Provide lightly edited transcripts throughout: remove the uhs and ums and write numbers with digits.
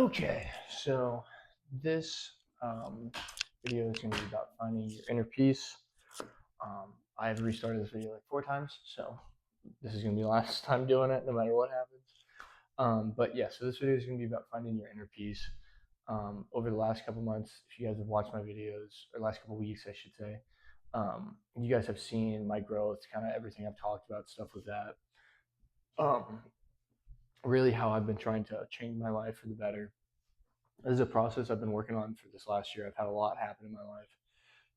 Okay, so this video is going to be about finding your inner peace. I've restarted this video like 4 times, so this is going to be the last time doing it, no matter what happens. But yeah, so this video is going to be about finding your inner peace. Over the last couple months, if you guys have watched my videos, or last couple weeks, I should say, you guys have seen my growth, kind of everything I've talked about, stuff with that. Um, Really, how I've been trying to change my life for the better. This is a process I've been working on for this last year. I've had a lot happen in my life,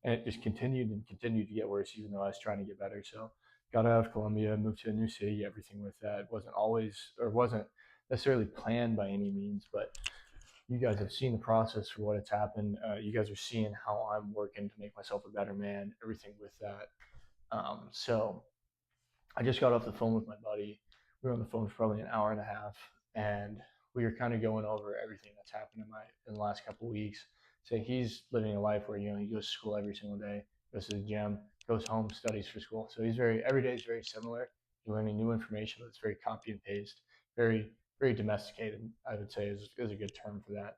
and it just continued and continued to get worse, even though I was trying to get better. So, got out of Colombia, moved to a new city. Everything with that wasn't always, or wasn't necessarily planned by any means, but you guys have seen the process for what it's happened. You guys are seeing how I'm working to make myself a better man. Everything with that. So, I just got off the phone with my buddy. We were on the phone for probably an hour and a half, and we were kind of going over everything that's happened in the last couple of weeks. So he's living a life where he goes to school every single day, goes to the gym, goes home, studies for school. So he's very every day is very similar. You're learning new information, but it's very copy and paste, very domesticated. I would say is a good term for that.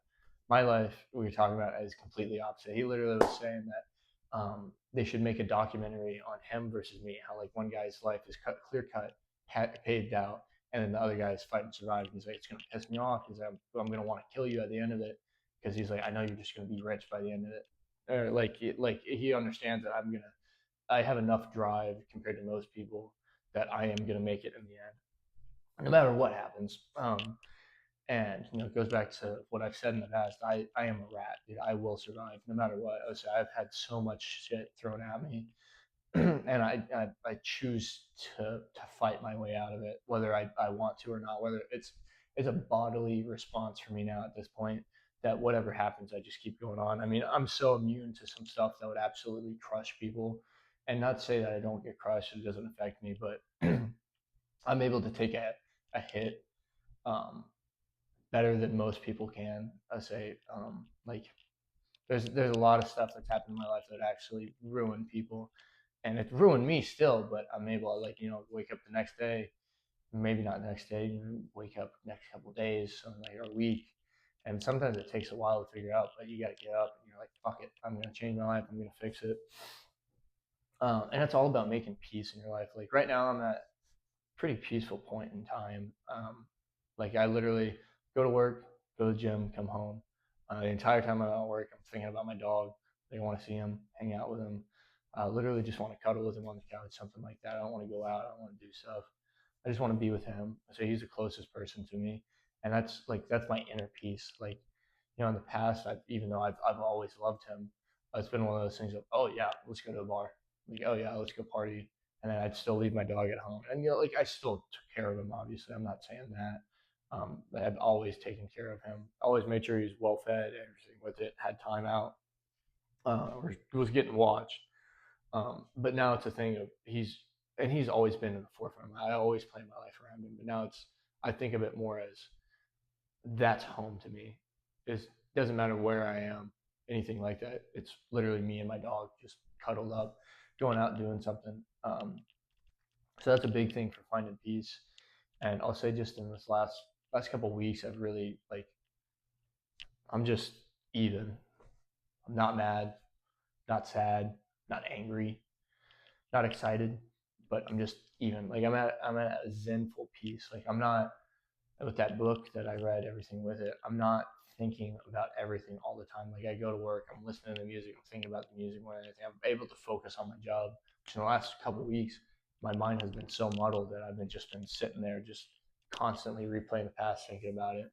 My life, we were talking about, is completely opposite. He literally was saying that they should make a documentary on him versus me. How like one guy's life is clear cut, paved out, and then the other guy's fighting to survive. He's like, it's gonna piss me off. He's like, I'm gonna want to kill you at the end of it because he's like, I know you're just gonna be rich by the end of it. Or like he understands that I have enough drive compared to most people that I am gonna make it in the end, no matter what happens. And it goes back to what I've said in the past. I am a rat, dude. I will survive no matter what. I've had so much shit thrown at me, and I choose to fight my way out of it, whether I want to or not. Whether it's a bodily response for me now at this point that whatever happens, I just keep going on. I mean, I'm so immune to some stuff that would absolutely crush people, and not to say that I don't get crushed, it doesn't affect me, but I'm able to take a hit um, better than most people can. I say like there's a lot of stuff that's happened in my life that actually ruined people, and it ruined me still. But I'm able to wake up the next day, maybe not the next day, wake up next couple of days, something like or a week. And sometimes it takes a while to figure out, but you got to get up and you're like, fuck it, I'm gonna change my life. I'm gonna fix it. And it's all about making peace in your life. Like right now, I'm at a pretty peaceful point in time. Like I literally go to work, go to the gym, come home. The entire time I'm at work, I'm thinking about my dog. I want to see him, hang out with him. Literally just want to cuddle with him on the couch, something like that. I don't want to go out. I don't want to do stuff. I just want to be with him. So he's the closest person to me, and that's my inner peace. Like in the past, even though I've always loved him, it's been one of those things of, oh yeah, let's go to a bar. Like, oh yeah, let's go party. And then I'd still leave my dog at home. And like I still took care of him. Obviously, I'm not saying that. But I've always taken care of him. Always made sure he was well fed, everything with it. Had time out, or was getting watched. But now it's a thing of he's always been in the forefront. I always plan my life around him. But now I think of it more as that's home to me. It doesn't matter where I am, anything like that. It's literally me and my dog just cuddled up, going out doing something. So that's a big thing for finding peace. And I'll say just in this last couple of weeks, I've really I'm just even. I'm not mad, not sad, not angry, not excited, but I'm just even. Like I'm at a zenful peace. Like I'm not with that book that I read, everything with it. I'm not thinking about everything all the time. Like I go to work, I'm listening to the music, I'm thinking about the music more than anything. I'm able to focus on my job. Which in the last couple of weeks, my mind has been so muddled that I've been sitting there just constantly replaying the past, thinking about it,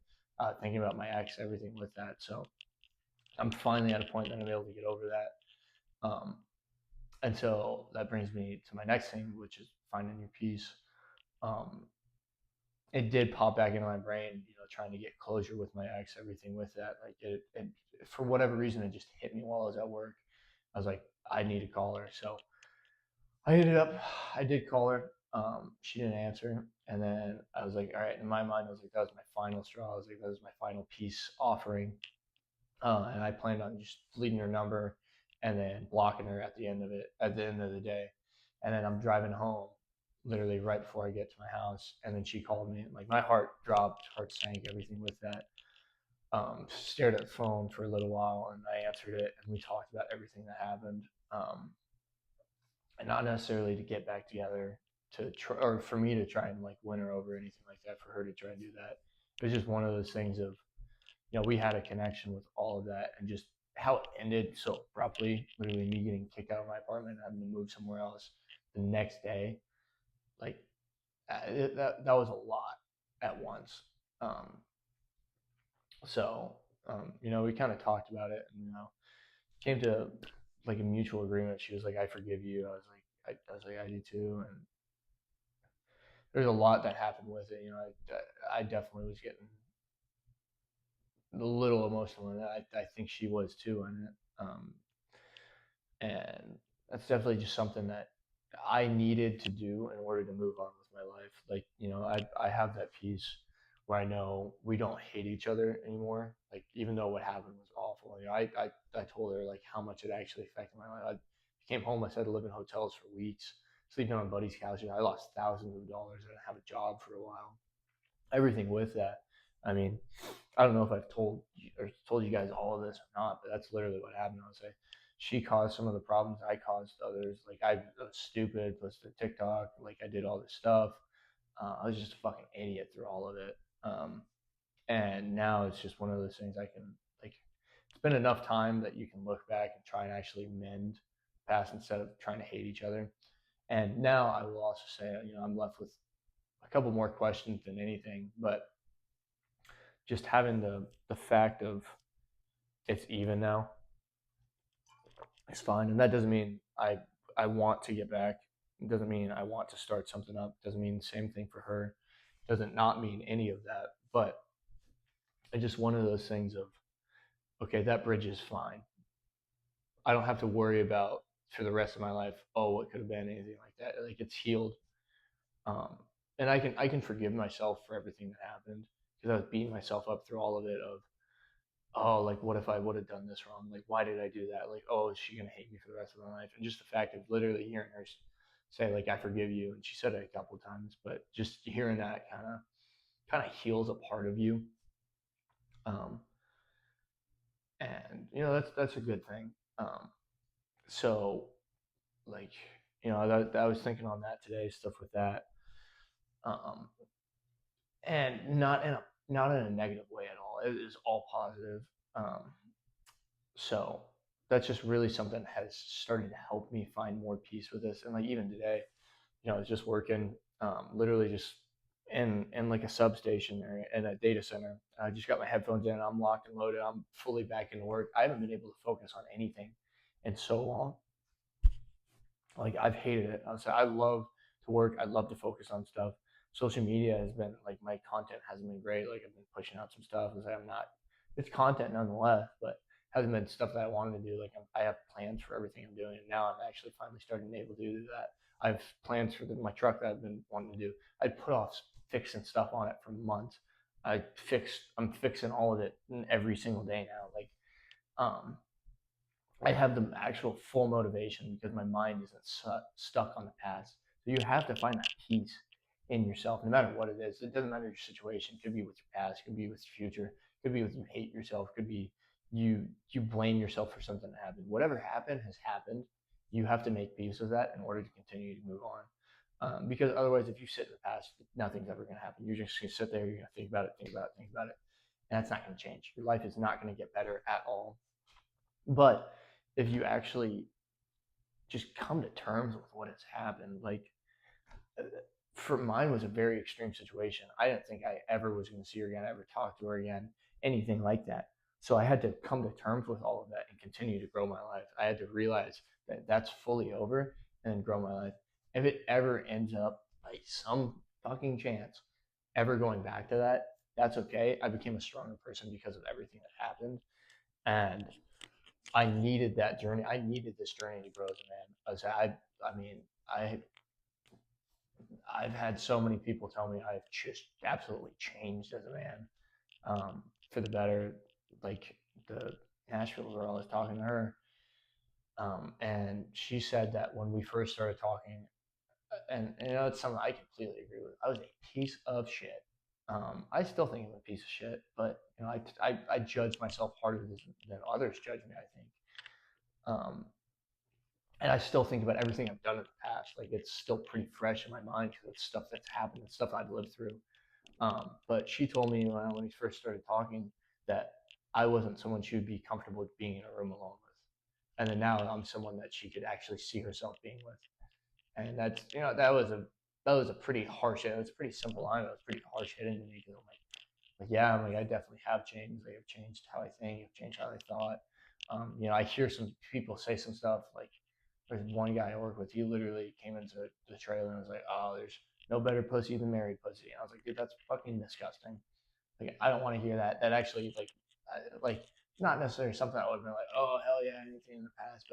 thinking about my ex, everything with that. So I'm finally at a point that I'm able to get over that. And so that brings me to my next thing, which is finding your peace. Um, it did pop back into my brain, trying to get closure with my ex, everything with that. Like it for whatever reason, it just hit me while I was at work. I was like, I need to call her. So I did call her. She didn't answer. And then I was like, all right, in my mind, I was like, that was my final straw. I was like, that was my final peace offering. And I planned on just deleting her number and then blocking her at the end of the day. And then I'm driving home literally right before I get to my house. And then she called me. Like my heart dropped, heart sank, everything with that. stared at the phone for a little while, and I answered it, and we talked about everything that happened. Um, and not necessarily to get back together to try, or for me to try and like win her over or anything like that, for her to try and do that. It was just one of those things of, we had a connection with all of that, and just how it ended so abruptly, literally me getting kicked out of my apartment and having to move somewhere else the next day. Like, that was a lot at once. Um, so we kind of talked about it, and came to like a mutual agreement. She was like, "I forgive you." I was like, "I do too." And there's a lot that happened with it. I definitely was getting a little emotional in it. I think she was too in it. And that's definitely just something that I needed to do in order to move on with my life. Like, I have that peace where I know we don't hate each other anymore. Like, even though what happened was awful, I told her like how much it actually affected my life. I came home, I started living in hotels for weeks, sleeping on buddies' couches. I lost thousands of dollars. I didn't have a job for a while. Everything with that. I mean, I don't know if I've told you guys all of this or not, but that's literally what happened. I would say she caused some of the problems. I caused others. Like, I was stupid, posted TikTok. Like, I did all this stuff. I was just a fucking idiot through all of it. And now it's just one of those things I can like. It's been enough time that you can look back and try and actually mend the past instead of trying to hate each other. And now I will also say, I'm left with a couple more questions than anything, but just having the fact of it's even now is fine, and that doesn't mean I want to get back. It doesn't mean I want to start something up. It doesn't mean the same thing for her. It doesn't not mean any of that. But it's just one of those things of, okay, that bridge is fine. I don't have to worry about for the rest of my life. Oh, what could have been, anything like that. Like, it's healed, um, and I can forgive myself for everything that happened, because I was beating myself up through all of it. Of, oh, like, what if I would have done this wrong? Like, why did I do that? Like, oh, is she gonna hate me for the rest of my life? And just the fact of literally hearing her say like, I forgive you, and she said it a couple of times, but just hearing that kind of heals a part of you, um, and that's a good thing. So like, I was thinking on that today, stuff with that, um, and not in a negative way at all. It is all positive. Um, So that's just really something that has started to help me find more peace with this. And like, even today, I was just working, literally just in like a substation or in a data center. I just got my headphones in. I'm locked and loaded. I'm fully back into work. I haven't been able to focus on anything in so long. Like, I've hated it. I love to work. I love to focus on stuff. Social media has been like, my content hasn't been great. Like, I've been pushing out some stuff and say I'm not. It's content nonetheless, but hasn't been stuff that I wanted to do. Like, I have plans for everything I'm doing, and now I'm actually finally starting to be able to do that. I have plans for my truck that I've been wanting to do. I put off fixing stuff on it for months. I'm fixing all of it every single day now. Like, um, I have the actual full motivation because my mind isn't stuck on the past. So you have to find that peace in yourself, no matter what it is. It doesn't matter your situation. It could be with your past. It could be with your future. It could be with you hate yourself. It could be you blame yourself for something that happened. Whatever happened has happened. You have to make peace with that in order to continue to move on. Because otherwise, if you sit in the past, nothing's ever going to happen. You're just going to sit there. You're going to think about it, think about it, think about it, and that's not going to change. Your life is not going to get better at all. But if you actually just come to terms with what has happened, like, uh, for mine was a very extreme situation. I didn't think I ever was going to see her again, ever talk to her again, anything like that. So I had to come to terms with all of that and continue to grow my life. I had to realize that that's fully over, and then grow my life. If it ever ends up, by some fucking chance, ever going back to that, that's okay. I became a stronger person because of everything that happened. And I needed that journey. I needed this journey to grow as a man. I mean, I, I've had so many people tell me I've just absolutely changed as a man, for the better. Like, the Nashville girl, I was talking to her, and she said that when we first started talking, and it's something I completely agree with. I was a piece of shit. I still think I'm a piece of shit, but I judge myself harder than others judge me, I think. Um, and I still think about everything I've done in the past. Like it's still pretty fresh in my mind because it's stuff that's happened and stuff I've lived through. But she told me when we first started talking that I wasn't someone she would be comfortable with being in a room alone with. And then now I'm someone that she could actually see herself being with. And that's, that was a pretty harsh, it was a pretty simple line. It was pretty harsh hitting to me because yeah, I'm like, I definitely have changed. Like, I've changed how I think, I've changed how I thought. I hear some people say some stuff like, there's one guy I work with, he literally came into the trailer and was like, oh, there's no better pussy than married pussy. And I was like, dude, that's fucking disgusting. Like, I don't want to hear that. That actually, like, not necessarily something I would have been like, oh, hell yeah, anything in the past,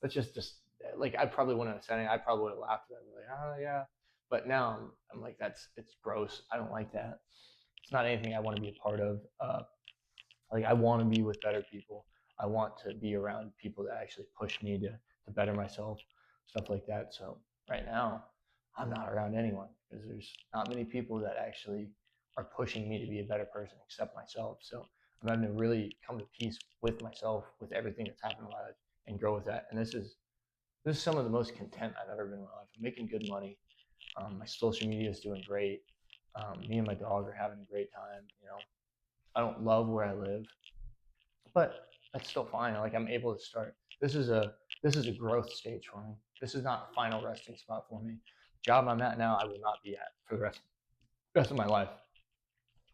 but just like, I probably wouldn't have said it. I probably would have laughed at it, like, oh, yeah. But now I'm like, it's gross. I don't like that. It's not anything I want to be a part of. Like I want to be with better people. I want to be around people that actually push me to better myself, stuff like that. So right now, I'm not around anyone because there's not many people that actually are pushing me to be a better person except myself. So I'm having to really come to peace with myself, with everything that's happened in my life, and grow with that. And this is some of the most content I've ever been in my life. I'm making good money. My social media is doing great. Me and my dog are having a great time. I don't love where I live, but that's still fine. Like I'm able to start. This is a growth stage for me. This is not a final resting spot for me. The job I'm at now, I will not be at for the rest of my life.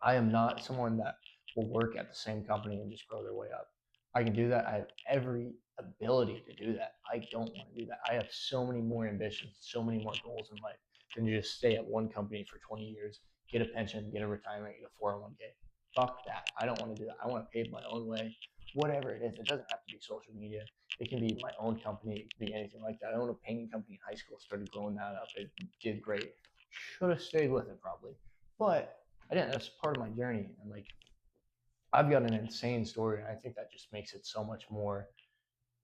I am not someone that will work at the same company and just grow their way up. I can do that. I have every ability to do that. I don't want to do that. I have so many more ambitions, so many more goals in life than to just stay at one company for 20 years, get a pension, get a retirement, get a 401k. Fuck that. I don't want to do that. I want to pave my own way. Whatever it is, it doesn't have to be social media. It can be my own company. It can be anything like that. I owned a painting company in high school, started growing that up. It did great. Should have stayed with it probably. But I didn't. That's part of my journey. And like I've got an insane story, and I think that just makes it so much more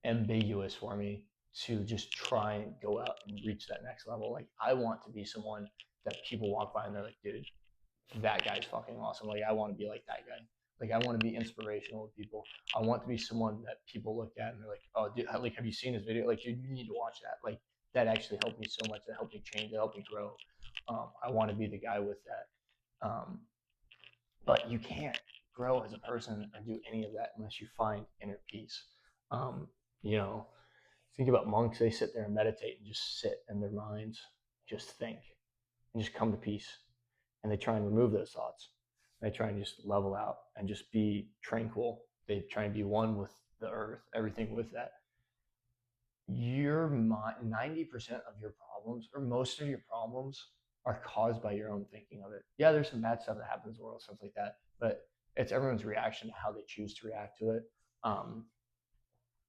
ambiguous for me to just try and go out and reach that next level. Like I want to be someone that people walk by and they're like, dude, that guy's fucking awesome. Like I want to be like that guy. Like I want to be inspirational to people. I want to be someone that people look at and they're like, oh, dude, like have you seen his video? Like, dude, you need to watch that. Like that actually helped me so much. That helped me change. That helped me grow. I want to be the guy with that. But you can't grow as a person or do any of that unless you find inner peace. Um, you know, think about monks, they sit there and meditate and just sit in their minds, just think and just come to peace. And they try and remove those thoughts. They try and just level out and just be tranquil. They try and be one with the earth, everything with that. Your mind, 90% of your problems or most of your problems are caused by your own thinking of it. Yeah, there's some bad stuff that happens in the world, stuff like that, but it's everyone's reaction to how they choose to react to it. Um,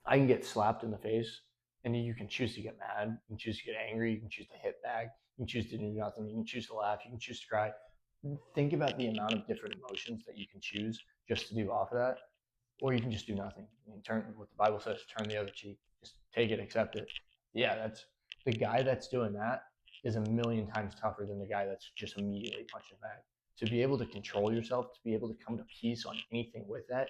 I can get slapped in the face, and you can choose to get mad, you can choose to get angry, you can choose to hit back, you can choose to do nothing, you can choose to laugh, you can choose to cry. Think about the amount of different emotions that you can choose just to do off of that, or you can just do nothing. I mean, turn what the Bible says, turn the other cheek, just take it, accept it. Yeah, that's the guy that's doing that is a million times tougher than the guy that's just immediately punching back. To be able to control yourself, to be able to come to peace on anything with that,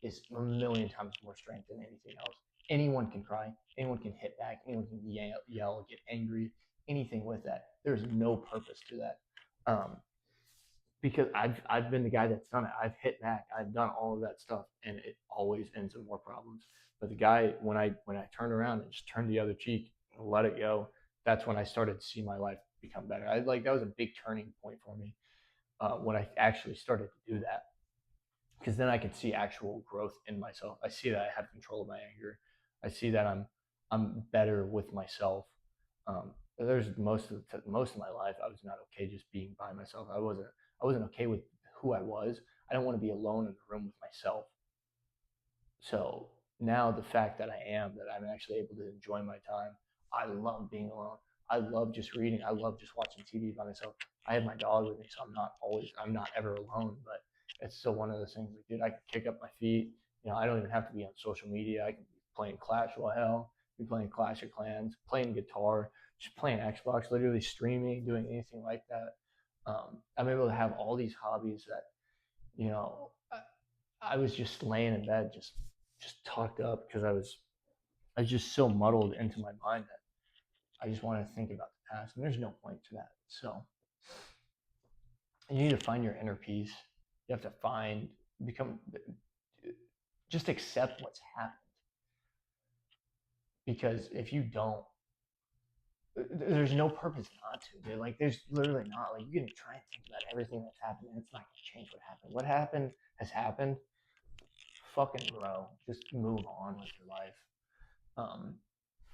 is a million times more strength than anything else. Anyone can cry, anyone can hit back, anyone can yell, get angry, anything with that. There's no purpose to that. Um, because I've been the guy that's done it. I've hit back. I've done all of that stuff, and it always ends in more problems. But the guy, when I turned around and just turned the other cheek and let it go, that's when I started to see my life become better. I like that was a big turning point for me when I actually started to do that, because then I could see actual growth in myself. I see that I have control of my anger. I see that I'm better with myself. There's most of my life I was not okay just being by myself. I wasn't okay with who I was. I don't want to be alone in the room with myself. So now the fact that that I'm actually able to enjoy my time. I love being alone. I love just reading. I love just watching TV by myself. I have my dog with me, so I'm not ever alone, but it's still one of those things like, dude, I can kick up my feet. I don't even have to be on social media. I can be playing Clash Royale, be playing Clash of Clans, playing guitar, just playing Xbox, literally streaming, doing anything like that. I'm able to have all these hobbies that, you know, I was just laying in bed, just tucked up because I was just so muddled into my mind that I just wanted to think about the past, and there's no point to that. So you need to find your inner peace. You have to become, just accept what's happened. Because if you don't, there's no purpose not to, dude. Like, there's literally not. Like, you can try and think about everything that's happened, and it's not gonna change what happened. What happened has happened. Fucking bro, just move on with your life. Um,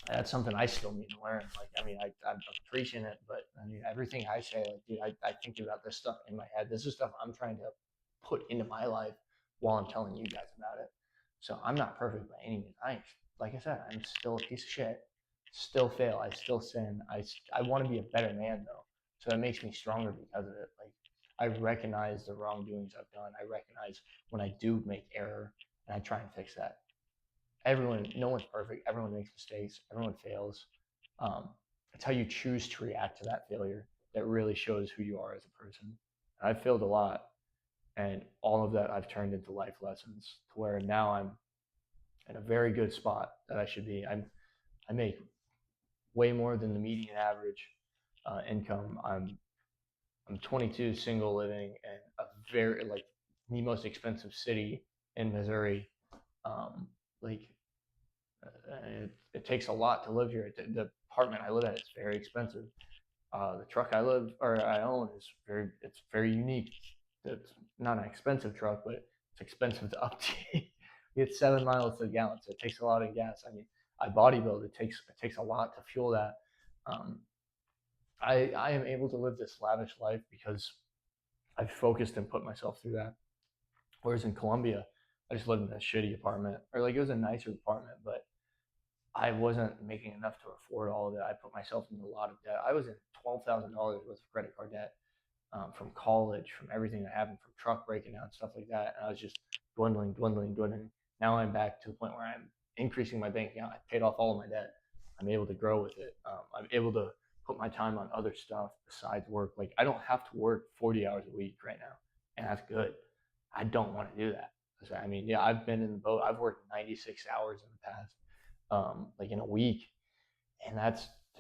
that's something I still need to learn. Like, I mean, I'm preaching it, but I mean, everything I say, like, dude, I think about this stuff in my head. This is stuff I'm trying to put into my life while I'm telling you guys about it. So I'm not perfect by any means. Like I said, I'm still a piece of shit. Still fail. I still sin. I want to be a better man though. So that makes me stronger because of it. Like, I recognize the wrongdoings I've done. I recognize when I do make error, and I try and fix that. No one's perfect. Everyone makes mistakes. Everyone fails. It's how you choose to react to that failure that really shows who you are as a person. I've failed a lot, and all of that I've turned into life lessons to where now I'm in a very good spot that I should be. I make way more than the median average income. I'm 22, single, living in a very like the most expensive city in Missouri. Um, like it takes a lot to live here. The apartment I live at is very expensive. The truck I own is it's very unique. It's not an expensive truck, but it's expensive to upkeep. It's 7 miles to the gallon, so it takes a lot of gas. I mean, I bodybuild. It takes a lot to fuel that. Um, I am able to live this lavish life because I've focused and put myself through that. Whereas in Colombia, I just lived in a shitty apartment, or like it was a nicer apartment, but I wasn't making enough to afford all of it. I put myself into a lot of debt. I was in $12,000 worth of credit card debt from college, from everything that happened, from truck breaking down, stuff like that. And I was just dwindling, dwindling, dwindling. Now I'm back to the point where I'm increasing my bank account. I paid off all of my debt. I'm able to grow with it. I'm able to put my time on other stuff besides work. Like, I don't have to work 40 hours a week right now, and that's good. I don't want to do that. I mean, yeah, I've been in the boat. I've worked 96 hours in the past, like in a week, and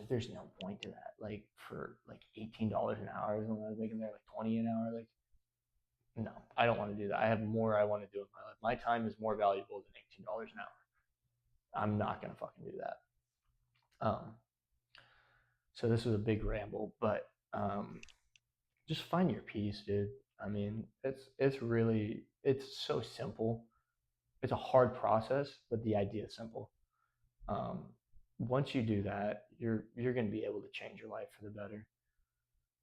there's no point to that. Like, for like $18 an hour, when I was making there like 20 an hour, like, no, I don't want to do that. I have more I want to do in my life. My time is more valuable than $18 an hour. I'm not gonna fucking do that. Um, so this was a big ramble, but just find your peace, dude. I mean, it's so simple. It's a hard process, but the idea is simple. Um, Once you do that, you're going to be able to change your life for the better.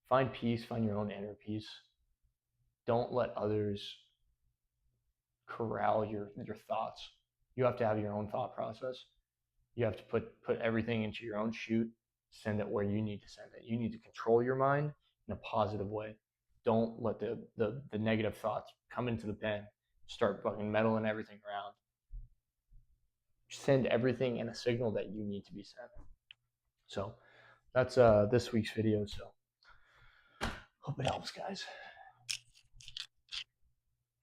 Find peace, find your own inner peace. Don't let others corral your thoughts. You have to have your own thought process. You have to put everything into your own chute, send it where you need to send it. You need to control your mind in a positive way. Don't let the negative thoughts come into the pen, start fucking meddling everything around. Send everything in a signal that you need to be sent. So that's this week's video. So hope it helps, guys.